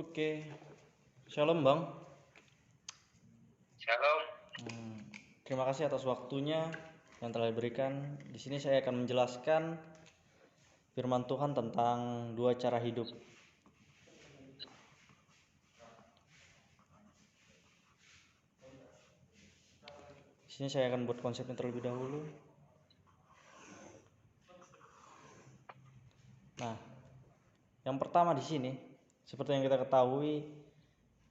Oke, Shalom Bang. Shalom. Terima kasih atas waktunya yang telah diberikan. Di sini saya akan menjelaskan firman Tuhan tentang dua cara hidup. Di sini saya akan buat konsepnya terlebih dahulu. Nah, yang pertama di sini, seperti yang kita ketahui,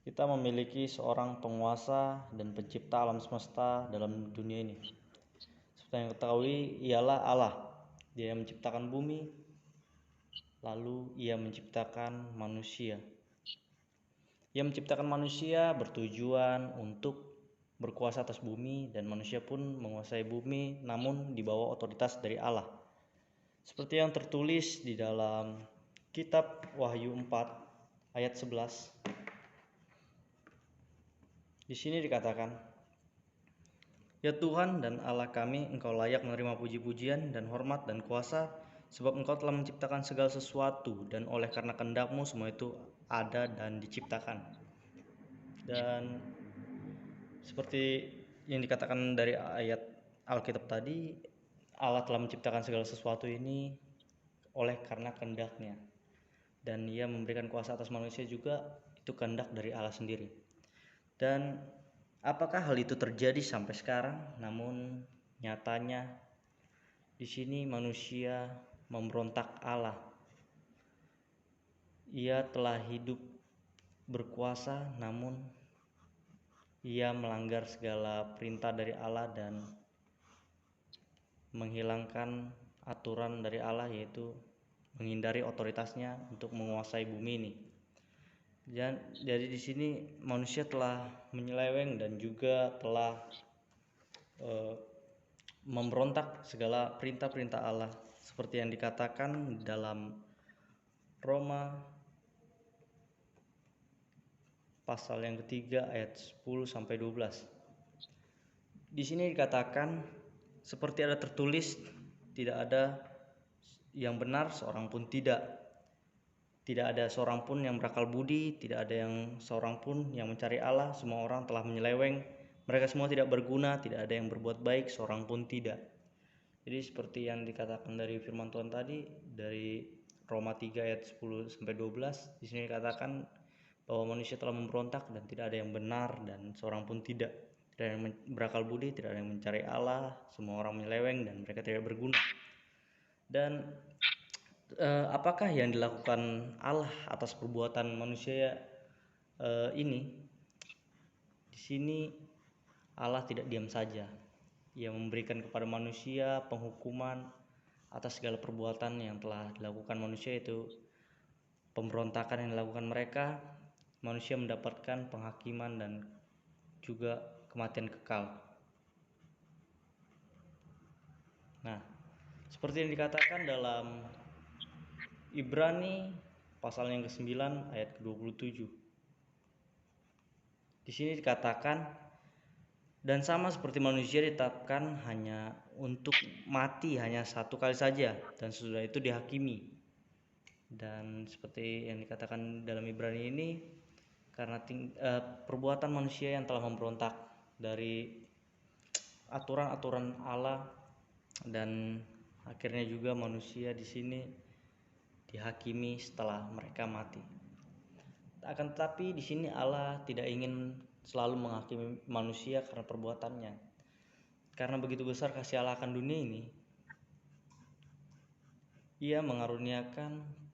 kita memiliki seorang penguasa dan pencipta alam semesta dalam dunia ini. Seperti yang kita ketahui, ialah Allah. Dia yang menciptakan bumi, lalu Ia menciptakan manusia. Ia menciptakan manusia bertujuan untuk berkuasa atas bumi, dan manusia pun menguasai bumi namun di bawah otoritas dari Allah. Seperti yang tertulis di dalam kitab Wahyu 4 ayat 11. Di sini dikatakan, "Ya Tuhan dan Allah kami, Engkau layak menerima puji-pujian dan hormat dan kuasa, sebab Engkau telah menciptakan segala sesuatu, dan oleh karena kehendak-Mu semua itu ada dan diciptakan." Dan seperti yang dikatakan dari ayat Alkitab tadi, Allah telah menciptakan segala sesuatu ini oleh karena kehendak-Nya, dan Ia memberikan kuasa atas manusia juga, itu kehendak dari Allah sendiri. Dan apakah hal itu terjadi sampai sekarang? Namun nyatanya di sini manusia memberontak Allah. Ia telah hidup berkuasa, namun ia melanggar segala perintah dari Allah dan menghilangkan aturan dari Allah, yaitu menghindari otoritasnya untuk menguasai bumi ini. Dan jadi di sini manusia telah menyeleweng dan juga telah memberontak segala perintah-perintah Allah, seperti yang dikatakan dalam Roma pasal yang ketiga ayat 10-12. Di sini dikatakan, seperti ada tertulis, tidak ada yang benar seorang pun tidak. Tidak ada seorang pun yang berakal budi, tidak ada yang seorang pun yang mencari Allah. Semua orang telah menyeleweng, mereka semua tidak berguna, tidak ada yang berbuat baik, seorang pun tidak. Jadi seperti yang dikatakan dari firman Tuhan tadi, dari Roma 3 ayat 10-12, di sini dikatakan bahwa manusia telah memberontak dan tidak ada yang benar dan seorang pun tidak. Tidak ada yang berakal budi, tidak ada yang mencari Allah, semua orang menyeleweng dan mereka tidak berguna. Dan apakah yang dilakukan Allah atas perbuatan manusia ini? Di sini Allah tidak diam saja. Ia memberikan kepada manusia penghukuman atas segala perbuatan yang telah dilakukan manusia, itu pemberontakan yang dilakukan mereka. Manusia mendapatkan penghakiman dan juga kematian kekal. Nah, seperti yang dikatakan dalam Ibrani pasal yang ke-9 ayat ke-27. Di sini dikatakan, dan sama seperti manusia ditetapkan hanya untuk mati hanya satu kali saja, dan sesudah itu dihakimi. Dan seperti yang dikatakan dalam Ibrani ini, karena perbuatan manusia yang telah memberontak dari aturan-aturan Allah, dan akhirnya juga manusia di sini dihakimi setelah mereka mati. Akan tetapi di sini Allah tidak ingin selalu menghakimi manusia karena perbuatannya. Karena begitu besar kasih Allah akan dunia ini, Ia mengaruniakan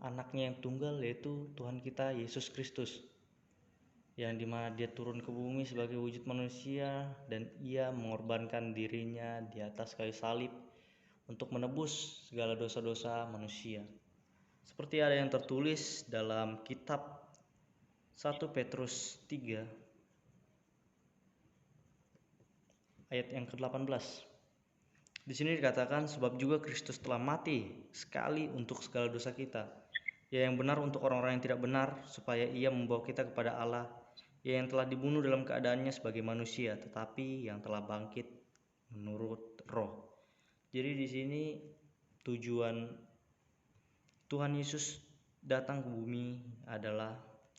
anaknya yang tunggal, yaitu Tuhan kita Yesus Kristus, yang dimana Dia turun ke bumi sebagai wujud manusia, dan Ia mengorbankan dirinya di atas kayu salib untuk menebus segala dosa-dosa manusia. Seperti ada yang tertulis dalam kitab 1 Petrus 3 ayat yang ke-18. Di sini dikatakan, sebab juga Kristus telah mati sekali untuk segala dosa kita, Ia yang benar untuk orang-orang yang tidak benar, supaya Ia membawa kita kepada Allah. Ia yang telah dibunuh dalam keadaannya sebagai manusia, tetapi yang telah bangkit menurut roh. Jadi di sini tujuan Tuhan Yesus datang ke bumi adalah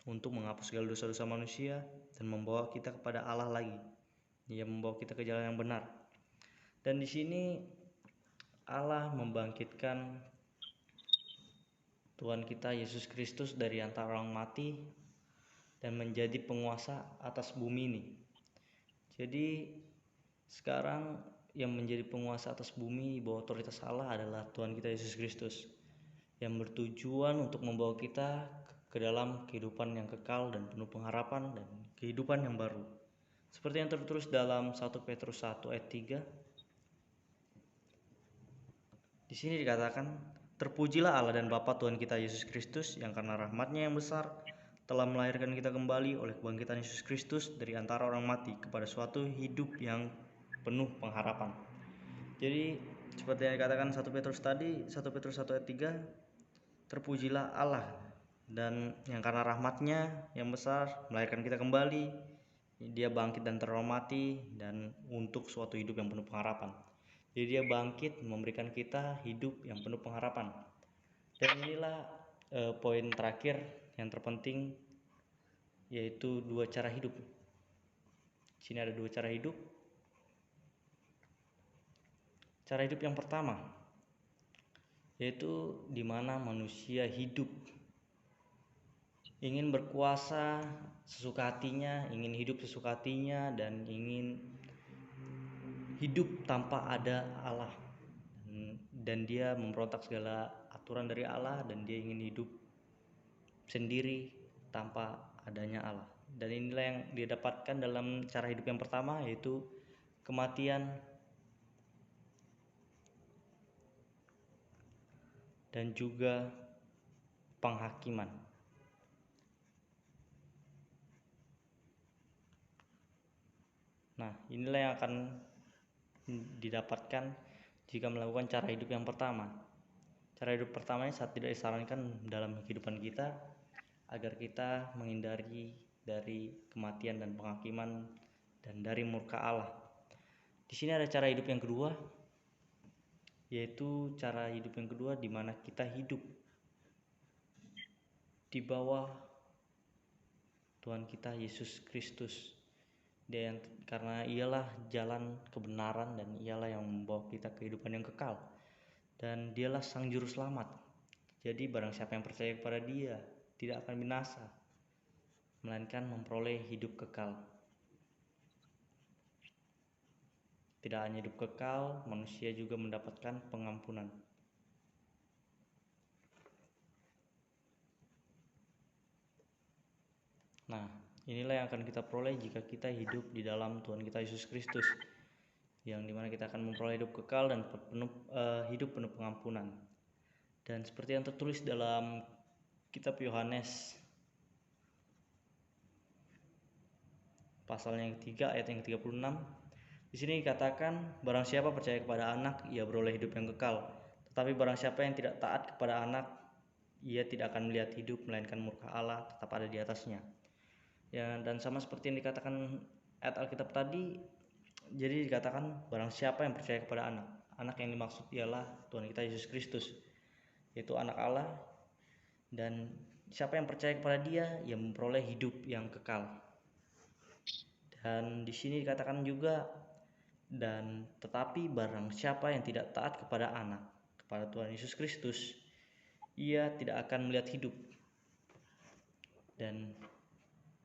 untuk menghapus segala dosa-dosa manusia dan membawa kita kepada Allah lagi. Dia membawa kita ke jalan yang benar. Dan di sini Allah membangkitkan Tuhan kita Yesus Kristus dari antara orang mati dan menjadi penguasa atas bumi ini. Jadi sekarang yang menjadi penguasa atas bumi di bawah otoritas Allah adalah Tuhan kita Yesus Kristus, yang bertujuan untuk membawa kita ke dalam kehidupan yang kekal dan penuh pengharapan dan kehidupan yang baru. Seperti yang tertulis dalam 1 Petrus 1 ayat 3. Di sini dikatakan, terpujilah Allah dan Bapa Tuhan kita Yesus Kristus, yang karena rahmat-Nya yang besar telah melahirkan kita kembali oleh kebangkitan Yesus Kristus dari antara orang mati kepada suatu hidup yang penuh pengharapan. Jadi seperti yang dikatakan 1 Petrus tadi, 1 Petrus 1 ayat 3, terpujilah Allah dan yang karena rahmat-Nya yang besar melahirkan kita kembali, dia bangkit dan terhormati dan untuk suatu hidup yang penuh pengharapan. Jadi dia bangkit memberikan kita hidup yang penuh pengharapan. Dan inilah poin terakhir yang terpenting, yaitu 2 cara hidup. Di sini ada 2 cara hidup. Cara hidup yang pertama yaitu di mana manusia hidup ingin berkuasa sesuka hatinya, ingin hidup sesuka hatinya, dan ingin hidup tanpa ada Allah, dan dia memberontak segala aturan dari Allah, dan dia ingin hidup sendiri tanpa adanya Allah. Dan inilah yang dia dapatkan dalam cara hidup yang pertama, yaitu kematian dan juga penghakiman. Nah, inilah yang akan didapatkan jika melakukan cara hidup yang pertama. Cara hidup pertama ini saat tidak disarankan dalam kehidupan kita, agar kita menghindari dari kematian dan penghakiman dan dari murka Allah. Di sini ada cara hidup yang kedua, yaitu cara hidup yang kedua di mana kita hidup di bawah Tuhan kita Yesus Kristus. Dan karena ialah jalan kebenaran dan ialah yang membawa kita kehidupan yang kekal, dan dialah sang juru selamat. Jadi barang siapa yang percaya kepada dia tidak akan binasa, melainkan memperoleh hidup kekal. Tidak hanya hidup kekal, manusia juga mendapatkan pengampunan. Nah, inilah yang akan kita peroleh jika kita hidup di dalam Tuhan kita Yesus Kristus, yang dimana kita akan memperoleh hidup kekal dan hidup penuh pengampunan. Dan seperti yang tertulis dalam kitab Yohanes pasalnya yang 3 ayat yang 36, di sini dikatakan, barang siapa percaya kepada Anak, ia beroleh hidup yang kekal. Tetapi barang siapa yang tidak taat kepada Anak, ia tidak akan melihat hidup, melainkan murka Allah tetap ada di atasnya. Ya, dan sama seperti yang dikatakan ayat Alkitab tadi, jadi dikatakan barang siapa yang percaya kepada Anak. Anak yang dimaksud ialah Tuhan kita Yesus Kristus, yaitu Anak Allah, dan siapa yang percaya kepada Dia, ia memperoleh hidup yang kekal. Dan di sini dikatakan juga, dan tetapi barang siapa yang tidak taat kepada Anak, kepada Tuhan Yesus Kristus, ia tidak akan melihat hidup, dan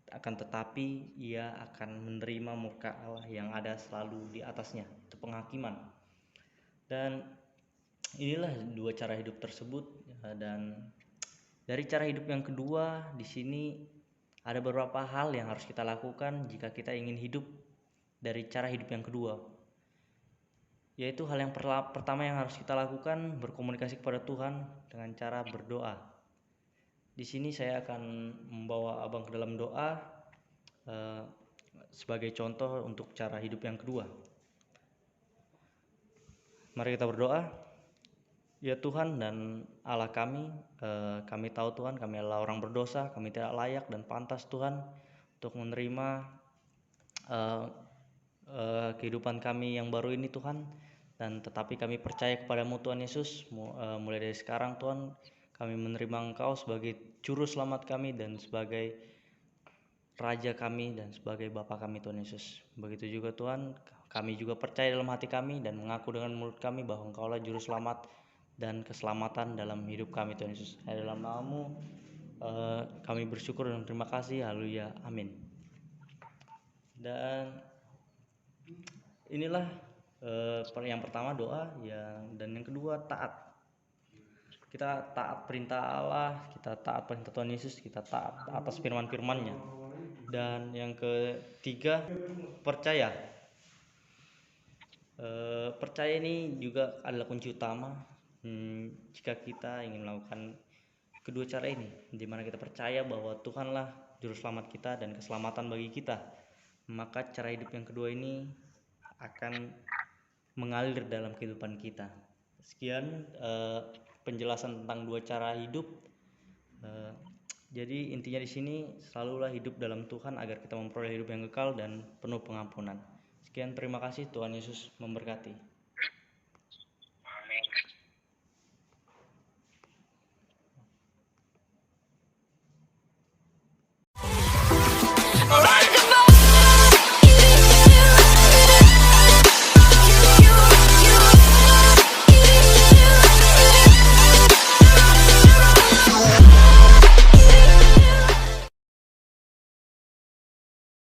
akan tetapi ia akan menerima murka Allah yang ada selalu di atasnya, itu penghakiman. Dan inilah 2 cara hidup tersebut. Dan dari cara hidup yang kedua, di sini ada beberapa hal yang harus kita lakukan jika kita ingin hidup dari cara hidup yang kedua. Yaitu hal yang pertama yang harus kita lakukan, berkomunikasi kepada Tuhan dengan cara berdoa. Di sini saya akan membawa abang ke dalam doa sebagai contoh untuk cara hidup yang kedua. Mari kita berdoa. Ya Tuhan dan Allah kami, kami tahu Tuhan, kami adalah orang berdosa, kami tidak layak dan pantas Tuhan untuk menerima kehidupan kami yang baru ini Tuhan. Dan tetapi kami percaya kepadamu Tuhan Yesus, mulai dari sekarang Tuhan, Kami menerima Engkau sebagai juru selamat kami dan sebagai Raja kami dan sebagai Bapa kami, Tuhan Yesus. Begitu juga Tuhan, kami juga percaya dalam hati kami dan mengaku dengan mulut kami bahwa Engkaulah juru selamat dan keselamatan dalam hidup kami, Tuhan Yesus. Dalam nama-Mu kami bersyukur dan terima kasih. Haleluya. Amin. Dan inilah yang pertama doa, dan yang kedua taat. Kita taat perintah Allah, kita taat perintah Tuhan Yesus, kita taat atas firman-firman-Nya. Dan yang ketiga, percaya. Percaya ini juga adalah kunci utama jika kita ingin melakukan kedua cara ini, di mana kita percaya bahwa Tuhanlah juru selamat kita dan keselamatan bagi kita, maka cara hidup yang kedua ini akan mengalir dalam kehidupan kita. Sekian penjelasan tentang dua cara hidup. Jadi intinya di sini selalulah hidup dalam Tuhan agar kita memperoleh hidup yang kekal dan penuh pengampunan. Sekian, terima kasih. Tuhan Yesus memberkati.